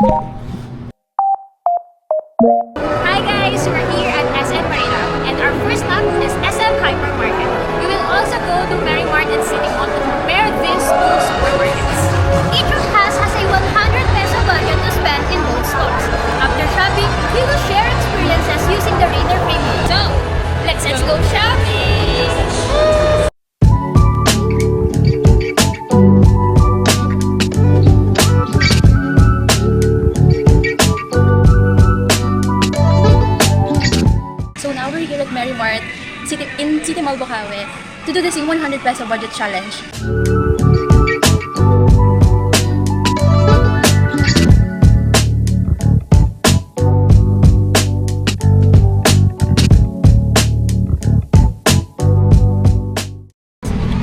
Hi guys, we're here at SM Marina and our first stop is SM Hypermarket. We will also go to Merrimart and City Mall to compare these two supermarkets. Each of us has a 100 peso budget to spend in both stores. After shopping, we will share experiences using the Raider Premium. So, let's go shopping! So now we're here at Merrimart in City Mall, Bocaue to do the same 100 peso budget challenge.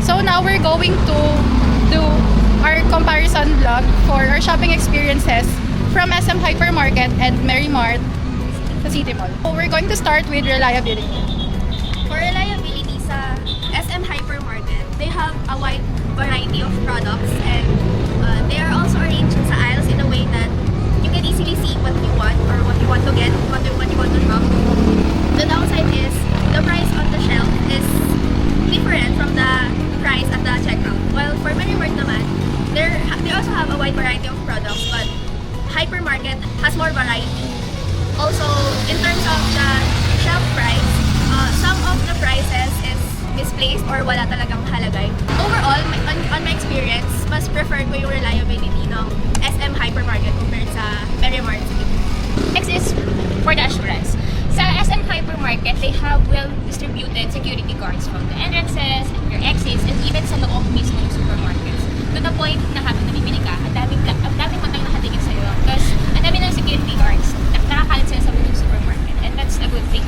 So now we're going to do our comparison vlog for our shopping experiences from SM Hypermarket and Merrimart sa City Mall. So we're going to start with reliability. For reliability sa SM Hypermarket, they have a wide variety of products and they are also arranged sa aisles in a way that you can easily see what you want or what you want to get, what you want to shop. The downside is the price on the shelf is different from the price at the checkout. While for Merrimart naman, they also have a wide variety of products, but Hypermarket has more variety. Also, in terms of the shelf price, some of the prices is misplaced or wala talagang halagay. Overall, on my experience, mas prefer ko yung reliability ng SM Hypermarket compared sa Merrimart. Next is for the assurance. Sa SM Hypermarket, they have well-distributed security guards from the entrances, your exits, and even sa loob mismo ng supermarkets. To the point na habang namimili ka, ang daming matang nakatingin sa'yo. Because ang dami ng security guards, nakakalat sila sa buong supermarket. And that's a good thing.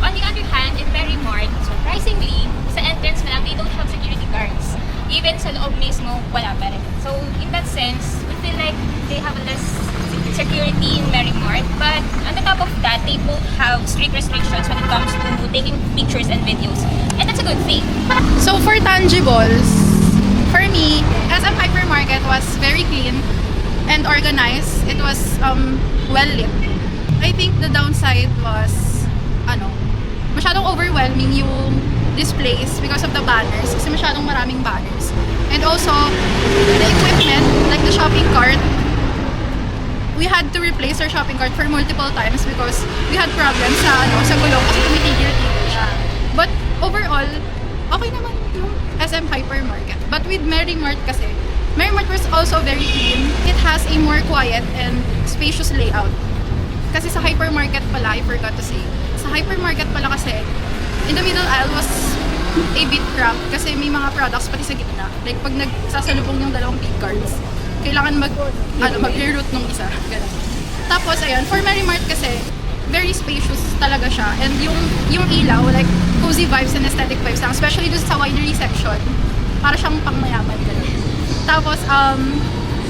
On the other hand, in Merrimart, surprisingly, sa entrance na lang, they don't have security guards. Even sa loob mismo, wala pa rin. So, in that sense, we feel like they have less security in Merrimart. But on the top of that, they both have strict restrictions when it comes to taking pictures and videos. And that's a good thing. So for tangibles, for me, SM Hypermarket was very clean and organized. It was well lit. I think the downside was masyadong overwhelming yung displays because of the banners, kasi masyadong maraming banners. And also, the equipment, like the shopping cart, we had to replace our shopping cart for multiple times because we had problems sa gulong kasi tumitigil-tigil siya. But overall, okay naman yung SM Hypermarket. But with Merrimart kasi, Merrimart was also very clean. It has a more quiet and spacious layout. Kasi sa Hypermarket pala, I forgot to say, sa Hypermarket pala kasi, in the middle aisle was a bit cramped kasi may mga products pati sa gitna. Like pag nagsasalubong yung dalawang big cards, kailangan mag-reroute nung isa. Ganun. Tapos ayun, for Merrimart kasi, very spacious talaga siya. And yung ilaw, like cozy vibes and aesthetic vibes lang, especially dun sa winery section, para siyang pangmayaman. Ganun. Tapos,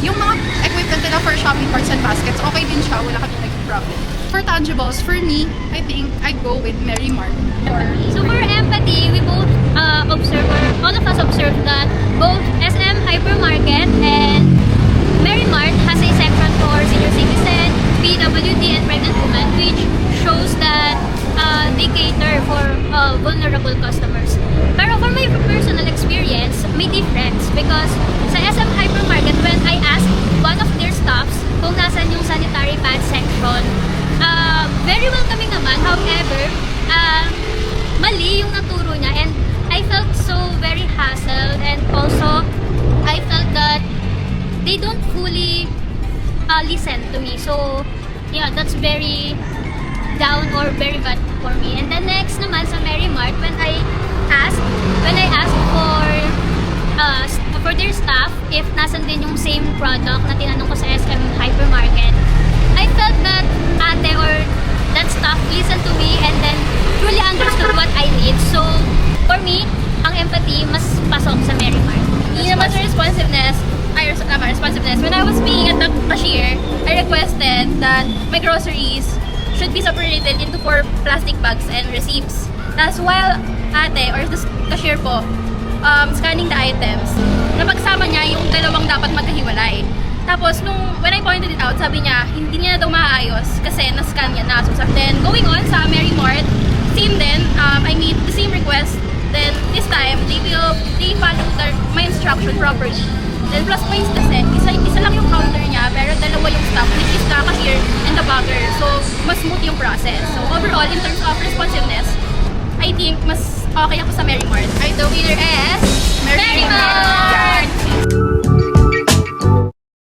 yung mga equipment nila for shopping carts and baskets, okay din siya, wala kami naging problem. For tangibles, for me, I think I go with Merrimart. So for empathy, we both all of us observed that both SM Hypermarket and Merrimart has a section for senior citizen, PWD, and pregnant women, which shows that they cater for vulnerable customers. Pero for my personal experience, may difference because sa SM Hypermarket, when I asked one of their staffs kung nasan yung sanitary pad section, very welcoming naman. However, mali yung naturo niya and I felt so very hassled, and also I felt that they don't fully listen to me. So, yeah, that's very down or very bad for me. And then next naman sa Merrimart, when I asked for their staff if nasan din yung same product na tinanong ko sa SM Hypermarket, I felt that ate or that staff listened to me and then truly understood what I need. So, for me, ang empathy mas pasok sa Merrimart. Hindi naman sa responsiveness. When I was being at the cashier, I requested that my groceries should be separated into 4 plastic bags and receipts. That's while ate or the cashier po scanning the items, napagsama niya yung dalawang dapat magkahiwalay. Tapos, when I pointed it out, sabi niya, hindi niya na daw maayos kasi na-scan niya na. So, then, going on sa Mary Mart, same din, I made the same request. Then, this time, they follow my instruction properly. Then, plus points kasi, isa lang yung counter niya, pero dalawa yung staff, which is the cashier and the bagger. So, mas smooth yung process. So, overall, in terms of responsiveness, I think mas okay ako sa Mary Mart. Ay, the winner is Mary Mart!